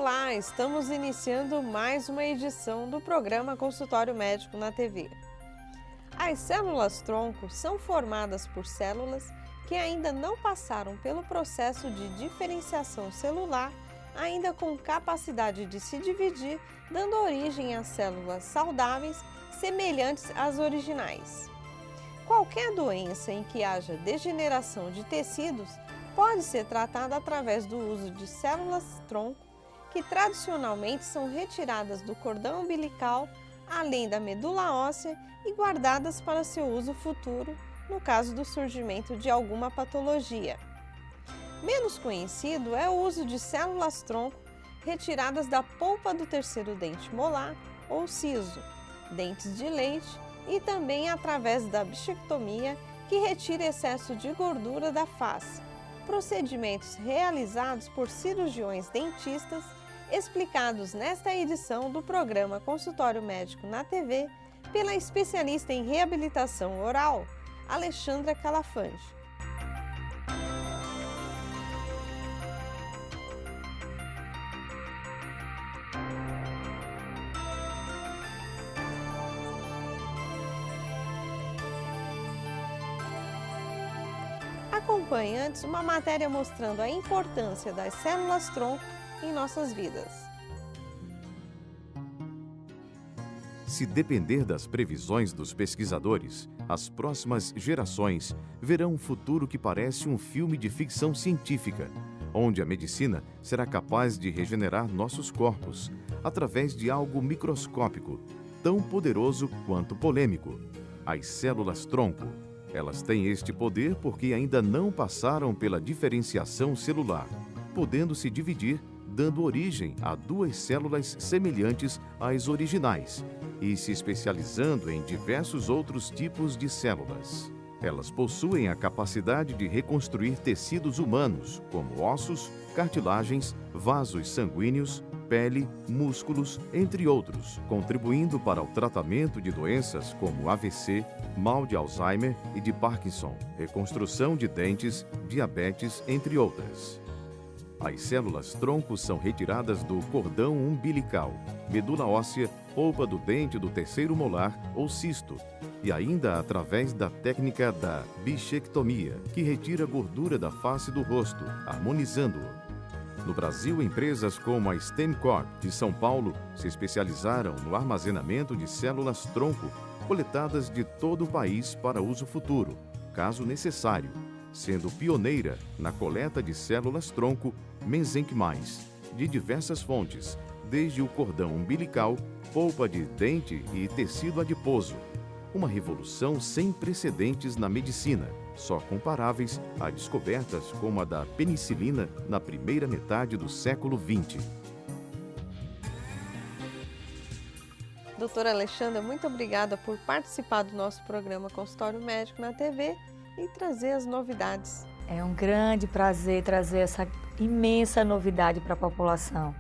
Olá, estamos iniciando mais uma edição do programa Consultório Médico na TV. As células-tronco são formadas por células que ainda não passaram pelo processo de diferenciação celular, ainda com capacidade de se dividir, dando origem a células saudáveis semelhantes às originais. Qualquer doença em que haja degeneração de tecidos pode ser tratada através do uso de células-tronco, que tradicionalmente são retiradas do cordão umbilical, além da medula óssea, e guardadas para seu uso futuro, no caso do surgimento de alguma patologia. Menos conhecido é o uso de células-tronco retiradas da polpa do terceiro dente molar ou siso, dentes de leite, e também através da bichectomia, que retira excesso de gordura da face. Procedimentos realizados por cirurgiões dentistas, explicados nesta edição do programa Consultório Médico na TV, pela especialista em reabilitação oral, Alexandra Calafange. Acompanhe antes uma matéria mostrando a importância das células-tronco em nossas vidas. Se depender das previsões dos pesquisadores, as próximas gerações verão um futuro que parece um filme de ficção científica, onde a medicina será capaz de regenerar nossos corpos através de algo microscópico, tão poderoso quanto polêmico: as células-tronco. Elas têm este poder porque ainda não passaram pela diferenciação celular, podendo se dividir, dando origem a duas células semelhantes às originais e se especializando em diversos outros tipos de células. Elas possuem a capacidade de reconstruir tecidos humanos, como ossos, cartilagens, vasos sanguíneos, pele, músculos, entre outros, contribuindo para o tratamento de doenças como AVC, mal de Alzheimer e de Parkinson, reconstrução de dentes, diabetes, entre outras. As células-tronco são retiradas do cordão umbilical, medula óssea, polpa do dente do terceiro molar ou cisto, e ainda através da técnica da bichectomia, que retira a gordura da face do rosto, harmonizando-o. No Brasil, empresas como a StemCorp de São Paulo se especializaram no armazenamento de células-tronco coletadas de todo o país para uso futuro, caso necessário, sendo pioneira na coleta de células-tronco mesenquimais, de diversas fontes, desde o cordão umbilical, polpa de dente e tecido adiposo. Uma revolução sem precedentes na medicina, só comparáveis a descobertas como a da penicilina na primeira metade do século XX. Doutora Alexandra, muito obrigada por participar do nosso programa Consultório Médico na TV e trazer as novidades. É um grande prazer trazer essa imensa novidade para a população.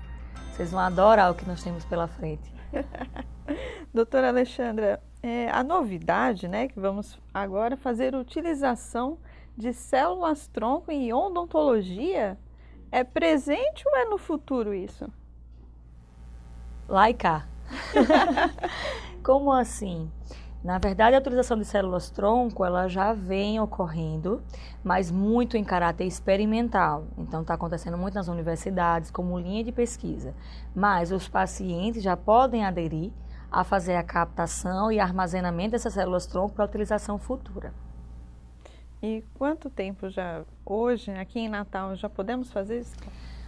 Vocês vão adorar o que nós temos pela frente. Doutora Alexandra, a novidade, né, que vamos agora fazer utilização de células-tronco em odontologia, é presente ou é no futuro isso? Lá e cá. Como assim? Na verdade, a utilização de células-tronco, ela já vem ocorrendo, mas muito em caráter experimental. Então, está acontecendo muito nas universidades, como linha de pesquisa. Mas os pacientes já podem aderir a fazer a captação e armazenamento dessas células-tronco para utilização futura. E quanto tempo já, hoje, aqui em Natal, já podemos fazer isso?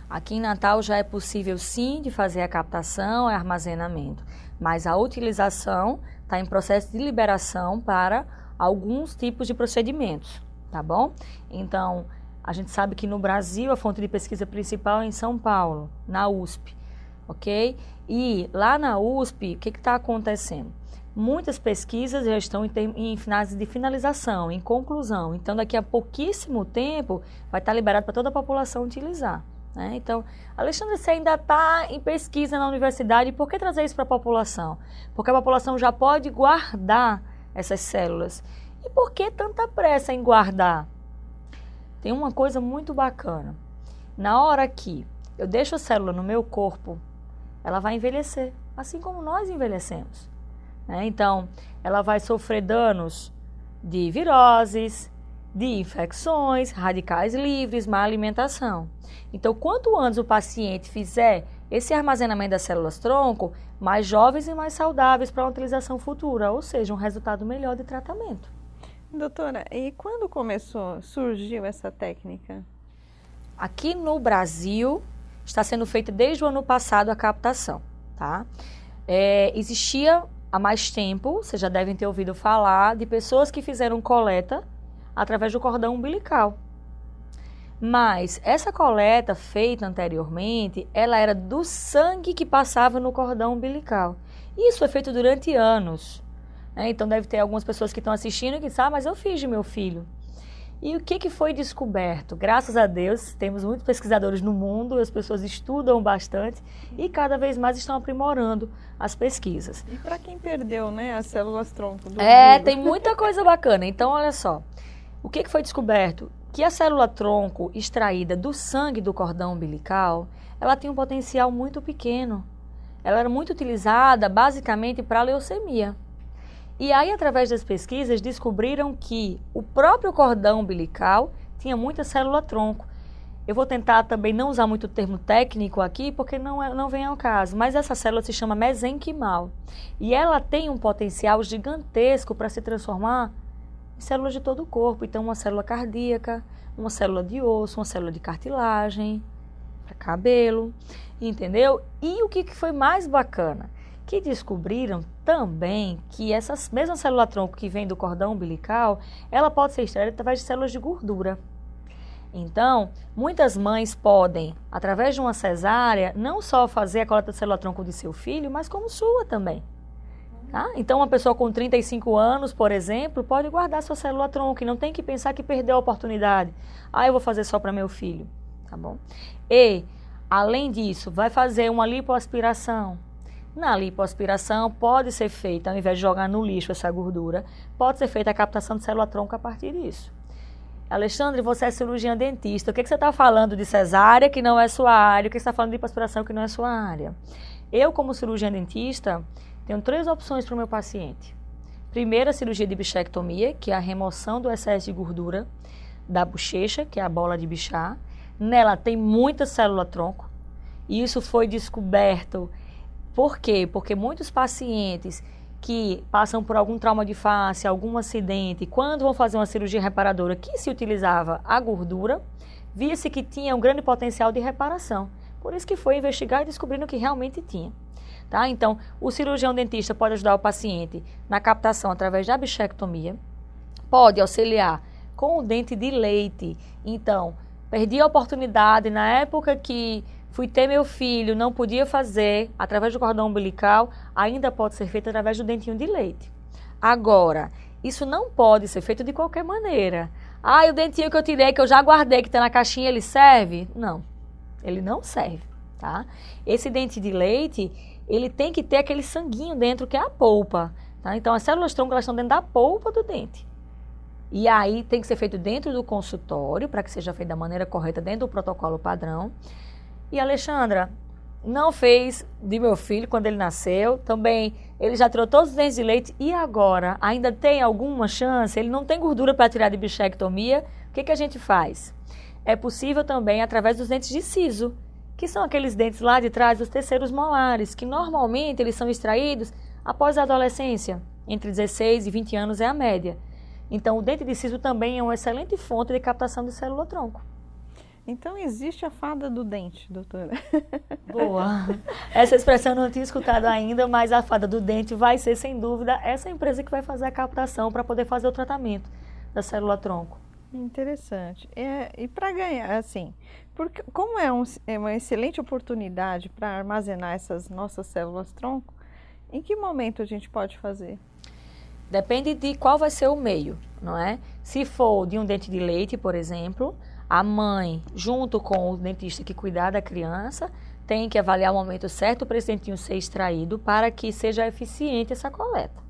Aqui em Natal já é possível sim de fazer a captação e armazenamento, mas a utilização está em processo de liberação para alguns tipos de procedimentos, tá bom? Então, a gente sabe que no Brasil a fonte de pesquisa principal é em São Paulo, na USP, ok? E lá na USP, o que está acontecendo? Muitas pesquisas já estão em fase de finalização, em conclusão, então daqui a pouquíssimo tempo vai estar liberado para toda a população utilizar. Então, Alexandre, você ainda está em pesquisa na universidade, por que trazer isso para a população? Porque a população já pode guardar essas células. E por que tanta pressa em guardar? Tem uma coisa muito bacana. Na hora que eu deixo a célula no meu corpo, ela vai envelhecer, assim como nós envelhecemos, né? Então, ela vai sofrer danos de viroses, de infecções, radicais livres, má alimentação. Então, quanto antes o paciente fizer esse armazenamento das células-tronco, mais jovens e mais saudáveis para uma utilização futura, ou seja, um resultado melhor de tratamento. Doutora, e quando surgiu essa técnica? Aqui no Brasil, está sendo feita desde o ano passado a captação, tá? Existia há mais tempo, vocês já devem ter ouvido falar, de pessoas que fizeram coleta através do cordão umbilical. Mas essa coleta feita anteriormente, ela era do sangue que passava no cordão umbilical. Isso é feito durante anos. Então deve ter algumas pessoas que estão assistindo e que dizem, mas eu fiz de meu filho. E o que foi descoberto? Graças a Deus, temos muitos pesquisadores no mundo, as pessoas estudam bastante e cada vez mais estão aprimorando as pesquisas. E para quem perdeu, né, as células-tronco do tem muita coisa bacana. Então, olha só, o que foi descoberto? Que a célula-tronco extraída do sangue do cordão umbilical, ela tem um potencial muito pequeno. Ela era muito utilizada basicamente para leucemia. E aí, através das pesquisas, descobriram que o próprio cordão umbilical tinha muita célula-tronco. Eu vou tentar também não usar muito o termo técnico aqui, porque não vem ao caso, mas essa célula se chama mesenquimal. E ela tem um potencial gigantesco para se transformar em células de todo o corpo. Então, uma célula cardíaca, uma célula de osso, uma célula de cartilagem, para cabelo, entendeu? E o que foi mais bacana? Que descobriram também que essa mesma célula-tronco que vem do cordão umbilical, ela pode ser extraída através de células de gordura. Então, muitas mães podem, através de uma cesárea, não só fazer a coleta de célula-tronco de seu filho, mas como sua também. Tá? Então, uma pessoa com 35 anos, por exemplo, pode guardar sua célula-tronco e não tem que pensar que perdeu a oportunidade. Eu vou fazer só para meu filho, tá bom? E, além disso, vai fazer uma lipoaspiração. Na lipoaspiração pode ser feita, ao invés de jogar no lixo essa gordura, pode ser feita a captação de célula-tronco a partir disso. Alexandre, você é cirurgião dentista, o que você está falando de cesárea que não é sua área? O que você está falando de lipoaspiração que não é sua área? Eu, como cirurgião dentista, tenho 3 opções para o meu paciente. Primeiro, a cirurgia de bichectomia, que é a remoção do excesso de gordura da bochecha, que é a bola de bichar. Nela tem muita célula-tronco, e isso foi descoberto. Por quê? Porque muitos pacientes que passam por algum trauma de face, algum acidente, quando vão fazer uma cirurgia reparadora que se utilizava a gordura, via-se que tinha um grande potencial de reparação. Por isso que foi investigar e descobrindo que realmente tinha. Tá? Então, o cirurgião dentista pode ajudar o paciente na captação através da bichectomia, pode auxiliar com o dente de leite. Então, perdi a oportunidade na época que fui ter meu filho, não podia fazer através do cordão umbilical, ainda pode ser feito através do dentinho de leite. Agora, isso não pode ser feito de qualquer maneira. O dentinho que eu tirei, que eu já guardei, que está na caixinha, ele serve? Não, ele não serve, tá? Esse dente de leite, ele tem que ter aquele sanguinho dentro, que é a polpa, tá? Então, as células-tronco, elas estão dentro da polpa do dente. E aí, tem que ser feito dentro do consultório, para que seja feito da maneira correta, dentro do protocolo padrão. E a Alexandra não fez de meu filho quando ele nasceu. Também ele já tirou todos os dentes de leite. E agora? Ainda tem alguma chance? Ele não tem gordura para tirar de bichectomia. O que a gente faz? É possível também através dos dentes de siso, que são aqueles dentes lá de trás dos terceiros molares, que normalmente eles são extraídos após a adolescência. Entre 16 e 20 anos é a média. Então o dente de siso também é uma excelente fonte de captação de célula-tronco. Então, existe a fada do dente, doutora? Boa. Essa expressão eu não tinha escutado ainda, mas a fada do dente vai ser, sem dúvida, essa empresa que vai fazer a captação para poder fazer o tratamento da célula-tronco. Interessante. E para ganhar, assim, porque como é uma excelente oportunidade para armazenar essas nossas células-tronco, em que momento a gente pode fazer? Depende de qual vai ser o meio, não é? Se for de um dente de leite, por exemplo, a mãe, junto com o dentista que cuidar da criança, tem que avaliar o momento certo para esse dentinho ser extraído para que seja eficiente essa coleta,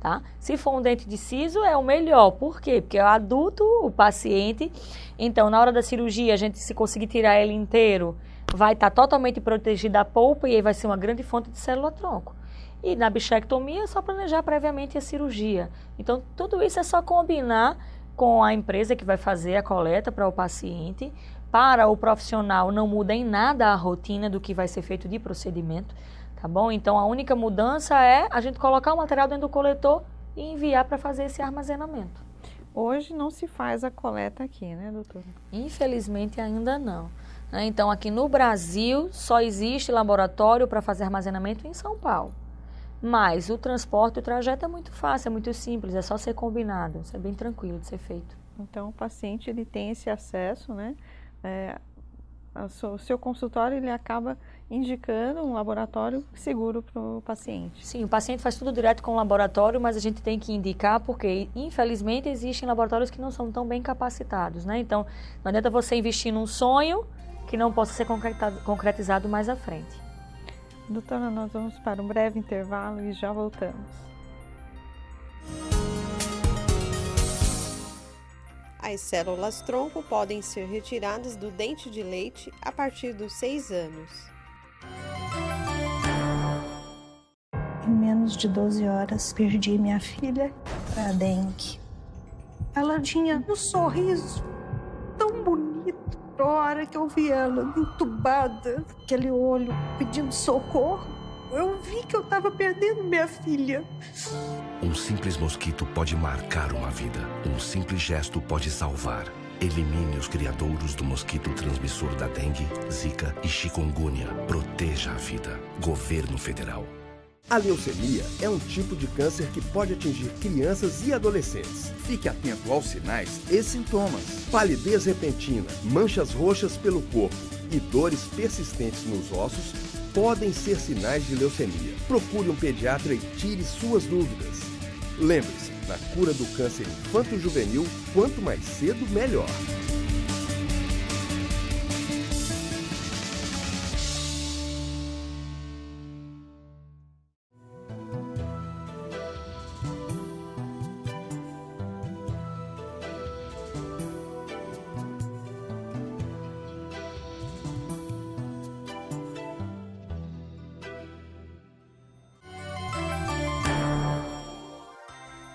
tá? Se for um dente de siso, é o melhor. Por quê? Porque é o adulto, o paciente. Então, na hora da cirurgia, a gente, se conseguir tirar ele inteiro, vai estar totalmente protegida a polpa e aí vai ser uma grande fonte de célula-tronco. E na bichectomia é só planejar previamente a cirurgia. Então, tudo isso é só combinar com a empresa que vai fazer a coleta para o paciente. Para o profissional não muda em nada a rotina do que vai ser feito de procedimento, tá bom? Então, a única mudança é a gente colocar o material dentro do coletor e enviar para fazer esse armazenamento. Hoje não se faz a coleta aqui, né, doutora? Infelizmente, ainda não. Então, aqui no Brasil, só existe laboratório para fazer armazenamento em São Paulo. Mas o transporte, o trajeto é muito fácil, é muito simples, é só ser combinado, isso é bem tranquilo de ser feito. Então, o paciente ele tem esse acesso, né? O seu consultório ele acaba indicando um laboratório seguro para o paciente. Sim, o paciente faz tudo direto com o laboratório, mas a gente tem que indicar porque, infelizmente, existem laboratórios que não são tão bem capacitados, né? Então, não adianta você investir num sonho que não possa ser concretizado mais à frente. Doutora, nós vamos para um breve intervalo e já voltamos. As células-tronco podem ser retiradas do dente de leite a partir dos 6 anos. Em menos de 12 horas, perdi minha filha para a dengue. Ela tinha um sorriso tão bonito. A hora que eu vi ela entubada, aquele olho pedindo socorro, eu vi que eu estava perdendo minha filha. Um simples mosquito pode marcar uma vida. Um simples gesto pode salvar. Elimine os criadouros do mosquito transmissor da dengue, zika e chikungunya. Proteja a vida. Governo Federal. A leucemia é um tipo de câncer que pode atingir crianças e adolescentes. Fique atento aos sinais e sintomas. Palidez repentina, manchas roxas pelo corpo e dores persistentes nos ossos podem ser sinais de leucemia. Procure um pediatra e tire suas dúvidas. Lembre-se, na cura do câncer infanto-juvenil, quanto mais cedo, melhor.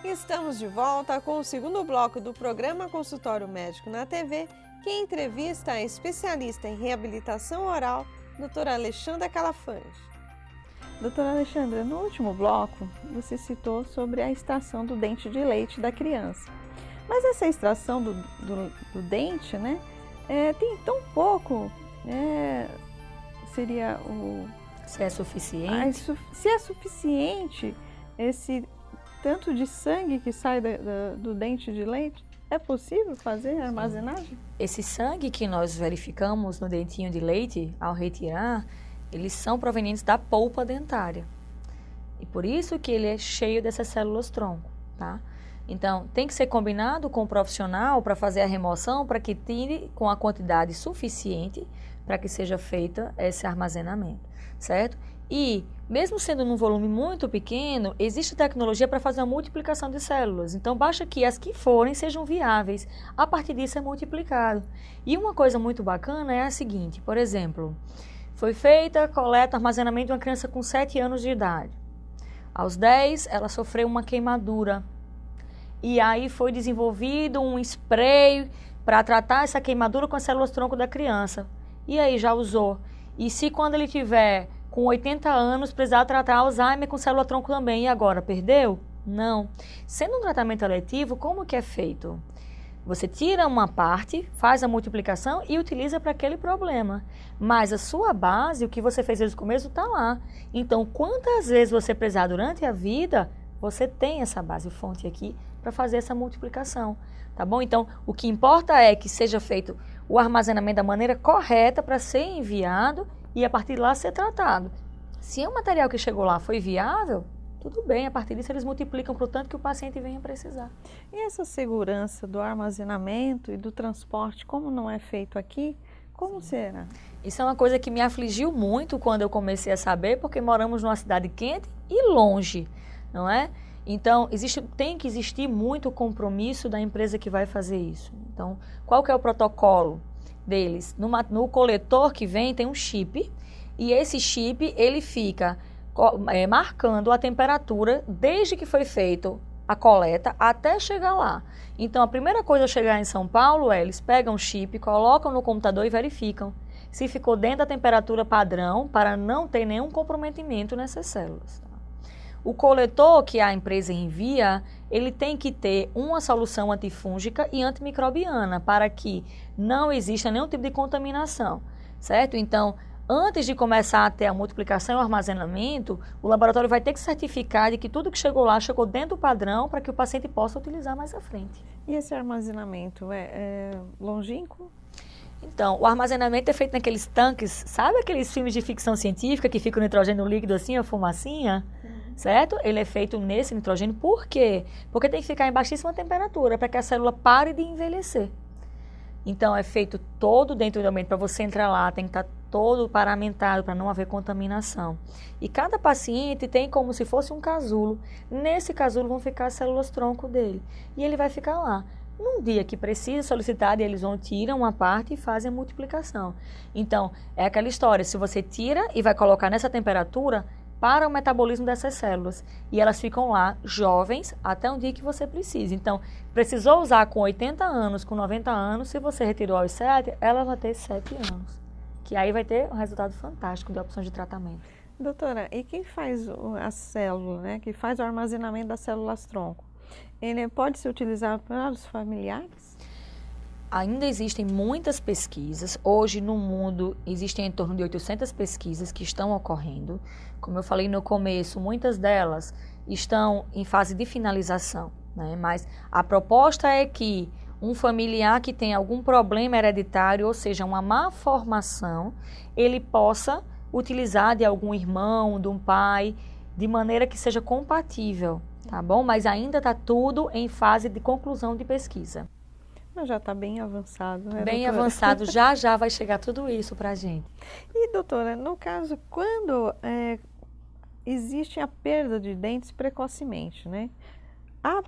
Estamos de volta com o segundo bloco do programa Consultório Médico na TV, que entrevista a especialista em reabilitação oral, doutora Alexandra Calafange. Doutora Alexandra, no último bloco, você citou sobre a extração do dente de leite da criança. Mas essa extração do dente, né, tem tão pouco, seria o... Se é suficiente? Se é suficiente esse tanto de sangue que sai do dente de leite, é possível fazer a armazenagem? Esse sangue que nós verificamos no dentinho de leite, ao retirar, eles são provenientes da polpa dentária. E por isso que ele é cheio dessas células-tronco, tá? Então, tem que ser combinado com o profissional para fazer a remoção, para que tire com a quantidade suficiente para que seja feita esse armazenamento, certo? E, mesmo sendo num volume muito pequeno, existe tecnologia para fazer a multiplicação de células. Então, basta que as que forem sejam viáveis. A partir disso é multiplicado. E uma coisa muito bacana é a seguinte, por exemplo, foi feita a coleta, armazenamento de uma criança com 7 anos de idade. Aos 10, ela sofreu uma queimadura. E aí foi desenvolvido um spray para tratar essa queimadura com as células-tronco da criança. E aí já usou. E se quando ele tiver com 80 anos precisar tratar Alzheimer com célula-tronco também, e agora, perdeu? Não. Sendo um tratamento eletivo, como que é feito? Você tira uma parte, faz a multiplicação e utiliza para aquele problema. Mas a sua base, o que você fez desde o começo, está lá. Então, quantas vezes você precisar durante a vida, você tem essa base fonte aqui para fazer essa multiplicação, tá bom? Então, o que importa é que seja feito o armazenamento da maneira correta para ser enviado e a partir de lá ser tratado. Se o material que chegou lá foi viável, tudo bem, a partir disso eles multiplicam para o tanto que o paciente venha precisar. E essa segurança do armazenamento e do transporte, como não é feito aqui, como será? Isso é uma coisa que me afligiu muito quando eu comecei a saber, porque moramos numa cidade quente e longe, não é? Então, tem que existir muito compromisso da empresa que vai fazer isso. Então, qual que é o protocolo? deles. No coletor que vem tem um chip, e esse chip ele fica marcando a temperatura desde que foi feito a coleta até chegar lá. Então, a primeira coisa a chegar em São Paulo é eles pegam o chip, colocam no computador e verificam se ficou dentro da temperatura padrão para não ter nenhum comprometimento nessas células. Tá? O coletor que a empresa envia, ele tem que ter uma solução antifúngica e antimicrobiana para que não exista nenhum tipo de contaminação, certo? Então, antes de começar a ter a multiplicação e o armazenamento, o laboratório vai ter que certificar de que tudo que chegou lá chegou dentro do padrão para que o paciente possa utilizar mais à frente. E esse armazenamento é longínquo? Então, o armazenamento é feito naqueles tanques, sabe aqueles filmes de ficção científica que fica o nitrogênio líquido assim, a fumacinha? Certo? Ele é feito nesse nitrogênio. Por quê? Porque tem que ficar em baixíssima temperatura para que a célula pare de envelhecer. Então, é feito todo dentro do ambiente. Para você entrar lá, tem que estar todo paramentado para não haver contaminação. E cada paciente tem como se fosse um casulo. Nesse casulo vão ficar as células tronco dele. E ele vai ficar lá. Num dia que precisa solicitar, eles vão tirar uma parte e fazem a multiplicação. Então, é aquela história. Se você tira e vai colocar nessa temperatura, para o metabolismo dessas células. E elas ficam lá, jovens, até um dia que você precisa. Então, precisou usar com 80 anos, com 90 anos, se você retirou aos 7, ela vai ter 7 anos. Que aí vai ter um resultado fantástico de opções de tratamento. Doutora, e quem faz a célula, né? Que faz o armazenamento das células tronco? Ele pode ser utilizado para os familiares? Ainda existem muitas pesquisas. Hoje, no mundo, existem em torno de 800 pesquisas que estão ocorrendo. Como eu falei no começo, muitas delas estão em fase de finalização, né? Mas a proposta é que um familiar que tem algum problema hereditário, ou seja, uma má formação, ele possa utilizar de algum irmão, de um pai, de maneira que seja compatível, tá bom? Mas ainda está tudo em fase de conclusão de pesquisa. Mas já está bem avançado, né, bem doutora? avançado, já vai chegar tudo isso para a gente. E, doutora, no caso, quando existe a perda de dentes precocemente, né? Há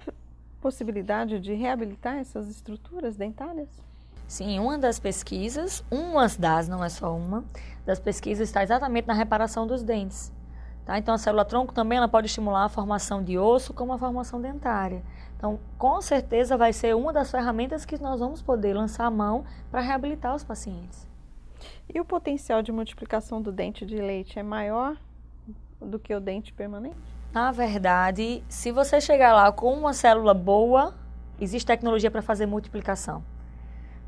possibilidade de reabilitar essas estruturas dentárias? Sim, uma das pesquisas, não é só uma, das pesquisas está exatamente na reparação dos dentes. Tá? Então, a célula tronco também ela pode estimular a formação de osso como a formação dentária. Então, com certeza vai ser uma das ferramentas que nós vamos poder lançar a mão para reabilitar os pacientes. E o potencial de multiplicação do dente de leite é maior do que o dente permanente? Na verdade, se você chegar lá com uma célula boa, existe tecnologia para fazer multiplicação.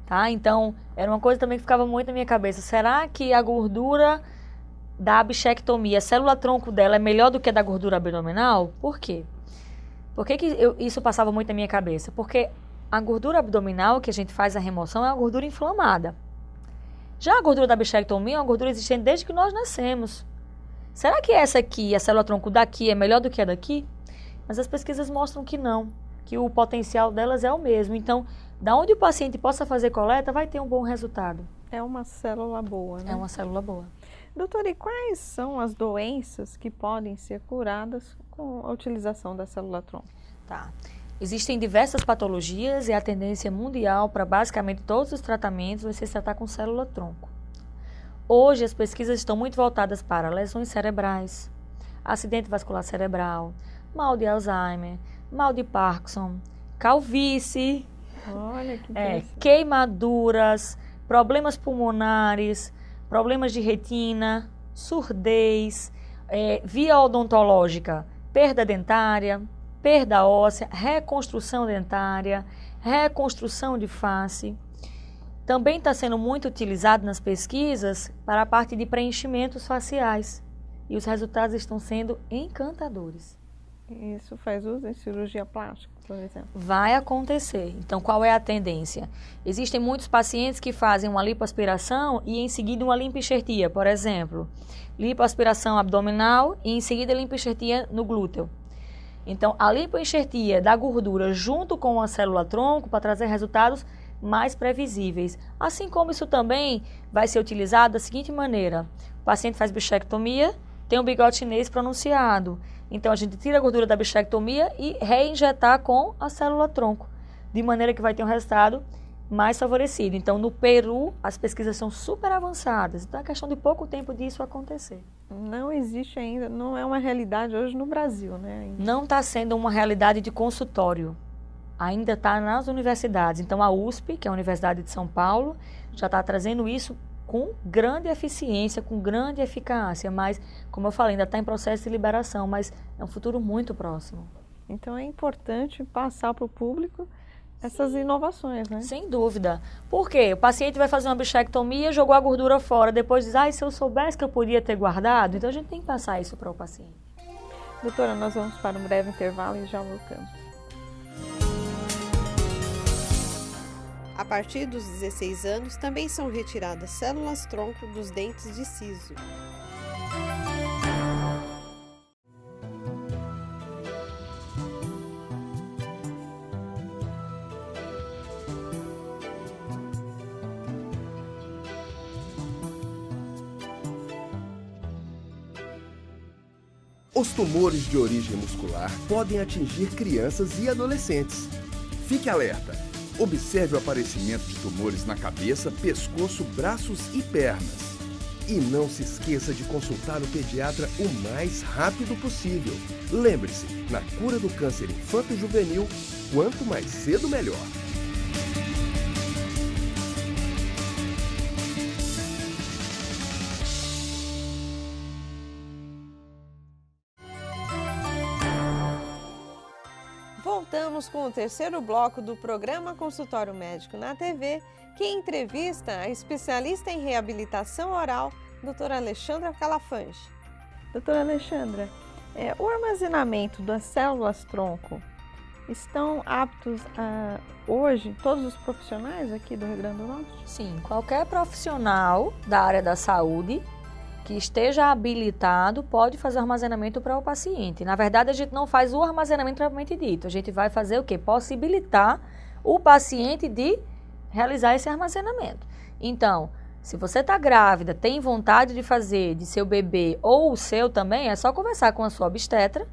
Tá? Então, era uma coisa também que ficava muito na minha cabeça. Será que a gordura da bichectomia, a célula tronco dela é melhor do que a da gordura abdominal? Por quê? Por que isso passava muito na minha cabeça? Porque a gordura abdominal que a gente faz a remoção é uma gordura inflamada. Já a gordura da bichectomia é uma gordura existente desde que nós nascemos. Será que essa aqui, a célula tronco daqui, é melhor do que a daqui? Mas as pesquisas mostram que não, que o potencial delas é o mesmo. Então, da onde o paciente possa fazer coleta, vai ter um bom resultado. É uma célula boa, né? É uma célula boa. Doutora, e quais são as doenças que podem ser curadas com a utilização da célula tronco? Tá. Existem diversas patologias e a tendência mundial para basicamente todos os tratamentos vai ser tratar com célula tronco. Hoje as pesquisas estão muito voltadas para lesões cerebrais, acidente vascular cerebral, mal de Alzheimer, mal de Parkinson, calvície, olha que interessante. Queimaduras, problemas pulmonares, problemas de retina, surdez, via odontológica, perda dentária, perda óssea, reconstrução dentária, reconstrução de face. Também está sendo muito utilizado nas pesquisas para a parte de preenchimentos faciais. E os resultados estão sendo encantadores. Isso faz uso em cirurgia plástica, por exemplo? Vai acontecer. Então, qual é a tendência? Existem muitos pacientes que fazem uma lipoaspiração e em seguida uma limpoenxertia, por exemplo. Lipoaspiração abdominal e em seguida limpoenxertia no glúteo. Então, a lipoenxertia da gordura junto com a célula tronco para trazer resultados mais previsíveis. Assim como isso também vai ser utilizado da seguinte maneira. O paciente faz bichectomia, tem um bigode chinês pronunciado. Então, a gente tira a gordura da bichectomia e reinjetar com a célula tronco. De maneira que vai ter um resultado mais favorecido. Então, no Peru, as pesquisas são super avançadas. Então, é questão de pouco tempo disso acontecer. Não existe ainda, não é uma realidade hoje no Brasil, né? Não está sendo uma realidade de consultório. Ainda está nas universidades. Então, a USP, que é a Universidade de São Paulo, já está trazendo isso com grande eficiência, com grande eficácia. Mas, como eu falei, ainda está em processo de liberação, mas é um futuro muito próximo. Então, é importante passar para o público essas inovações, né? Sem dúvida. Por quê? O paciente vai fazer uma bichectomia, jogou a gordura fora, depois diz, se eu soubesse que eu podia ter guardado, então a gente tem que passar isso para o paciente. Doutora, nós vamos para um breve intervalo e já voltamos. A partir dos 16 anos, também são retiradas células-tronco dos dentes de siso. Os tumores de origem muscular podem atingir crianças e adolescentes. Fique alerta! Observe o aparecimento de tumores na cabeça, pescoço, braços e pernas. E não se esqueça de consultar o pediatra o mais rápido possível. Lembre-se, na cura do câncer infanto-juvenil, quanto mais cedo, melhor. Voltamos com o terceiro bloco do programa Consultório Médico na TV, que entrevista a especialista em reabilitação oral, doutora Alexandra Calafange. Doutora Alexandra, o armazenamento das células-tronco estão aptos hoje, todos os profissionais aqui do Rio Grande do Norte? Sim, qualquer profissional da área da saúde que esteja habilitado pode fazer o armazenamento para o paciente. Na verdade, a gente não faz o armazenamento propriamente dito. A gente vai fazer o quê? Possibilitar o paciente de realizar esse armazenamento. Então, se você está grávida, tem vontade de fazer de seu bebê ou o seu também, é só conversar com a sua obstetra,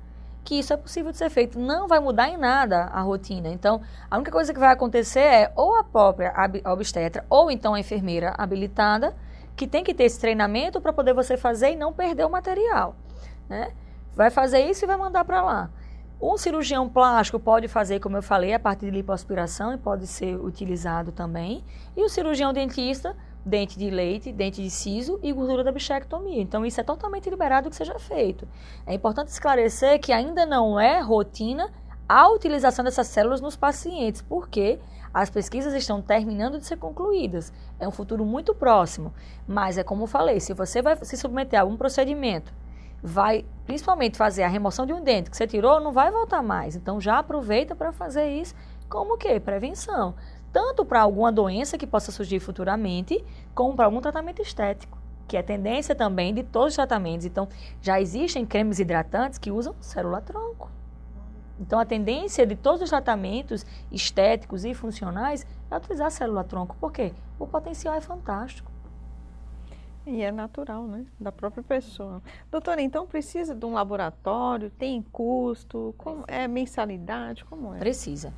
que isso é possível de ser feito. Não vai mudar em nada a rotina. Então, a única coisa que vai acontecer é ou a própria obstetra ou então a enfermeira habilitada, que tem que ter esse treinamento para poder você fazer e não perder o material, né? Vai fazer isso e vai mandar para lá. Um cirurgião plástico pode fazer, como eu falei, a parte de lipoaspiração e pode ser utilizado também. E o cirurgião dentista, dente de leite, dente de siso e gordura da bichectomia. Então, isso é totalmente liberado que seja feito. É importante esclarecer que ainda não é rotina a utilização dessas células nos pacientes, porque as pesquisas estão terminando de ser concluídas. É um futuro muito próximo. Mas é como eu falei, se você vai se submeter a algum procedimento, vai principalmente fazer a remoção de um dente que você tirou, não vai voltar mais. Então já aproveita para fazer isso como o quê? Prevenção. Tanto para alguma doença que possa surgir futuramente, como para algum tratamento estético, que é tendência também de todos os tratamentos. Então já existem cremes hidratantes que usam célula-tronco. Então, a tendência de todos os tratamentos estéticos e funcionais é utilizar a célula-tronco. Por quê? O potencial é fantástico. E é natural, né? Da própria pessoa. Doutora, então precisa de um laboratório? Tem custo? É mensalidade? Como é? Precisa.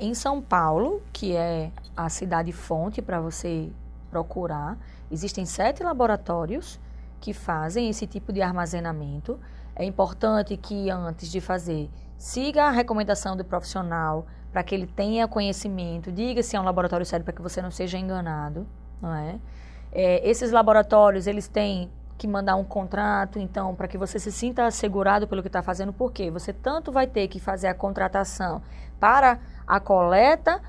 Em São Paulo, que é a cidade fonte para você procurar, existem 7 laboratórios que fazem esse tipo de armazenamento. É importante que antes de fazer, siga a recomendação do profissional para que ele tenha conhecimento, diga se é um laboratório sério para que você não seja enganado, não é? Esses laboratórios, eles têm que mandar um contrato, então, para que você se sinta assegurado pelo que está fazendo, porque você tanto vai ter que fazer a contratação para a coleta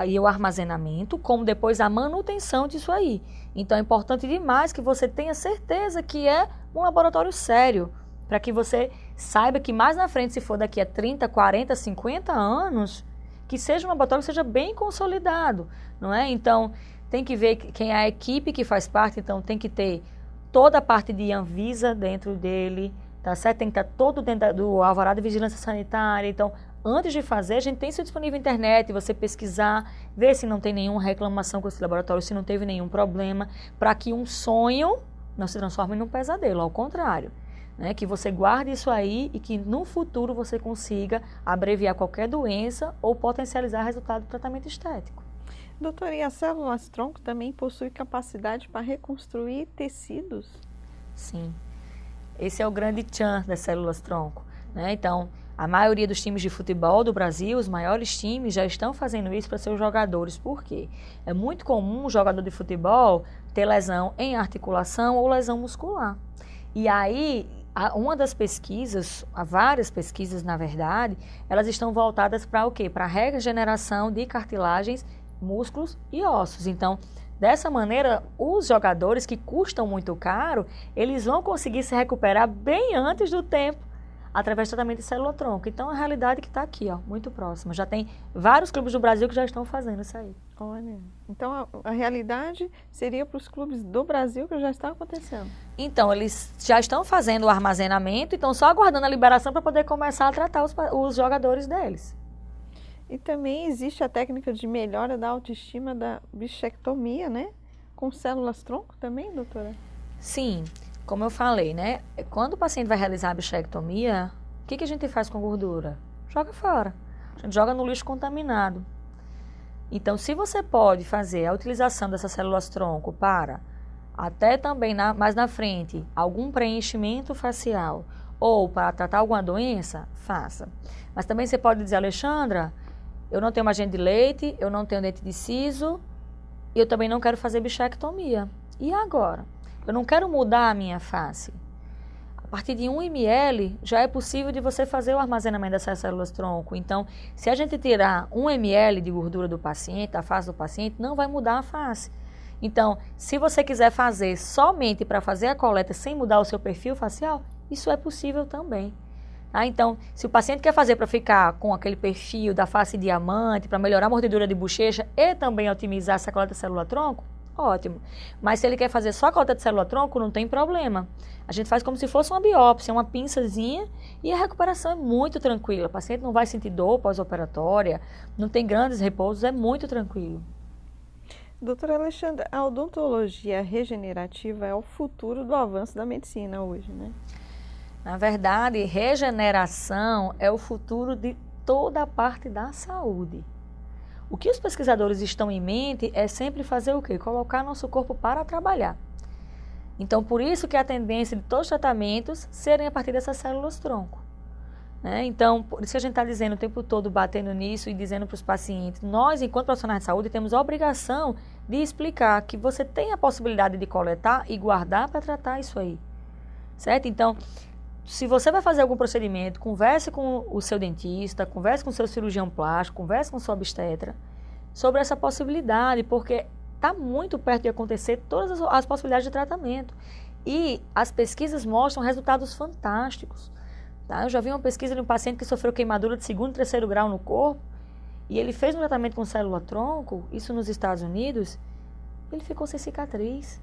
e o armazenamento, como depois a manutenção disso aí. Então, é importante demais que você tenha certeza que é um laboratório sério, para que você saiba que mais na frente, se for daqui a 30, 40, 50 anos, que seja um laboratório que seja bem consolidado, não é? Então, tem que ver quem é a equipe que faz parte, então tem que ter toda a parte de Anvisa dentro dele, tá certo? Tem que estar todo dentro do alvará de vigilância sanitária. Então, antes de fazer, a gente tem isso disponível na internet, você pesquisar, ver se não tem nenhuma reclamação com esse laboratório, se não teve nenhum problema, para que um sonho não se transforme num pesadelo, ao contrário. Né, que você guarde isso aí e que no futuro você consiga abreviar qualquer doença ou potencializar resultado do tratamento estético. Doutora, e as células-tronco também possuem capacidade para reconstruir tecidos? Sim. Esse é o grande tchan das células-tronco, né? Então, a maioria dos times de futebol do Brasil, os maiores times, já estão fazendo isso para seus jogadores. Por quê? É muito comum o jogador de futebol ter lesão em articulação ou lesão muscular. E aí, uma das pesquisas, há várias pesquisas na verdade, elas estão voltadas para o quê? Para a regeneração de cartilagens, músculos e ossos. Então, dessa maneira, os jogadores que custam muito caro, eles vão conseguir se recuperar bem antes do tempo, através do tratamento de célula-tronco. Então, a realidade que está aqui, ó, muito próxima. Já tem vários clubes do Brasil que já estão fazendo isso aí. Olha, então a realidade seria para os clubes do Brasil que já está acontecendo. Então, eles já estão fazendo o armazenamento e estão só aguardando a liberação para poder começar a tratar os jogadores deles. E também existe a técnica de melhora da autoestima da bichectomia, né? Com células-tronco também, doutora? Sim, como eu falei, né? Quando o paciente vai realizar a bichectomia, o que a gente faz com a gordura? Joga fora. A gente joga no lixo contaminado. Então, se você pode fazer a utilização dessas células-tronco para, até também mais na frente, algum preenchimento facial ou para tratar alguma doença, faça. Mas também você pode dizer, Alexandra, eu não tenho mais dente de leite, eu não tenho dente de siso e eu também não quero fazer bichectomia. E agora? Eu não quero mudar a minha face. A partir de 1 ml já é possível de você fazer o armazenamento dessas células-tronco. Então, se a gente tirar 1 ml de gordura do paciente, da face do paciente, não vai mudar a face. Então, se você quiser fazer somente para fazer a coleta sem mudar o seu perfil facial, isso é possível também. Tá? Então, se o paciente quer fazer para ficar com aquele perfil da face diamante, para melhorar a mordedura de bochecha e também otimizar essa coleta de célula-tronco, ótimo. Mas se ele quer fazer só a coleta de célula-tronco, não tem problema. A gente faz como se fosse uma biópsia, uma pinçazinha, e a recuperação é muito tranquila. O paciente não vai sentir dor pós-operatória, não tem grandes repousos, é muito tranquilo. Doutora Alexandra, a odontologia regenerativa é o futuro do avanço da medicina hoje, né? Na verdade, regeneração é o futuro de toda a parte da saúde. O que os pesquisadores estão em mente é sempre fazer o quê? Colocar nosso corpo para trabalhar. Então, por isso que a tendência de todos os tratamentos serem a partir dessas células-tronco. Né? Então, por isso que a gente está dizendo o tempo todo, batendo nisso e dizendo para os pacientes, nós, enquanto profissionais de saúde, temos a obrigação de explicar que você tem a possibilidade de coletar e guardar para tratar isso aí. Certo? Então, se você vai fazer algum procedimento, converse com o seu dentista, converse com o seu cirurgião plástico, converse com o seu obstetra sobre essa possibilidade, porque está muito perto de acontecer todas as possibilidades de tratamento. E as pesquisas mostram resultados fantásticos. Tá? Eu já vi uma pesquisa de um paciente que sofreu queimadura de 2º e 3º grau no corpo, e ele fez um tratamento com célula-tronco, isso nos Estados Unidos, e ele ficou sem cicatriz.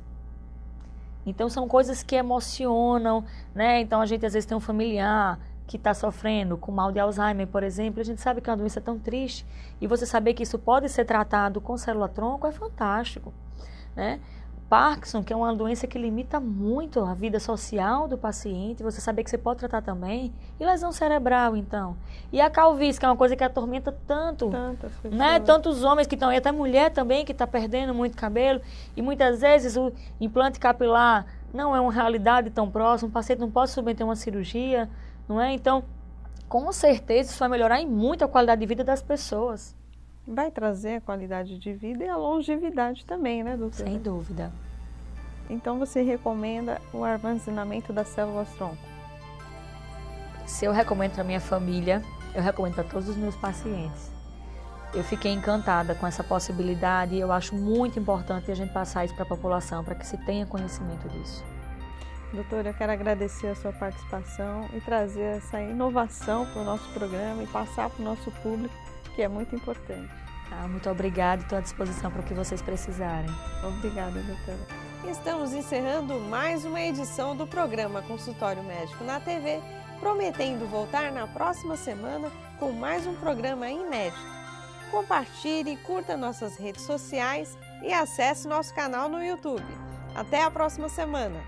Então, são coisas que emocionam, né? Então, a gente às vezes tem um familiar que está sofrendo com mal de Alzheimer, por exemplo, a gente sabe que é uma doença tão triste, e você saber que isso pode ser tratado com célula-tronco é fantástico, né? Parkinson, que é uma doença que limita muito a vida social do paciente, você saber que você pode tratar também. E lesão cerebral, então. E a calvície, que é uma coisa que atormenta tanto, né? Tantos homens que estão, e até mulher também, que está perdendo muito cabelo. E muitas vezes o implante capilar não é uma realidade tão próxima, o paciente não pode submeter uma cirurgia, não é? Então, com certeza, isso vai melhorar em muito a qualidade de vida das pessoas. Vai trazer a qualidade de vida e a longevidade também, né, doutora? Sem dúvida. Então, você recomenda o armazenamento das células-tronco? Se eu recomendo para minha família, eu recomendo para todos os meus pacientes. Eu fiquei encantada com essa possibilidade e eu acho muito importante a gente passar isso para a população, para que se tenha conhecimento disso. Doutora, eu quero agradecer a sua participação e trazer essa inovação para o nosso programa e passar para o nosso público, que é muito importante. Muito obrigada, estou à disposição para o que vocês precisarem. Obrigada, doutora. Estamos encerrando mais uma edição do programa Consultório Médico na TV, prometendo voltar na próxima semana com mais um programa inédito. Compartilhe, curta nossas redes sociais e acesse nosso canal no YouTube. Até a próxima semana!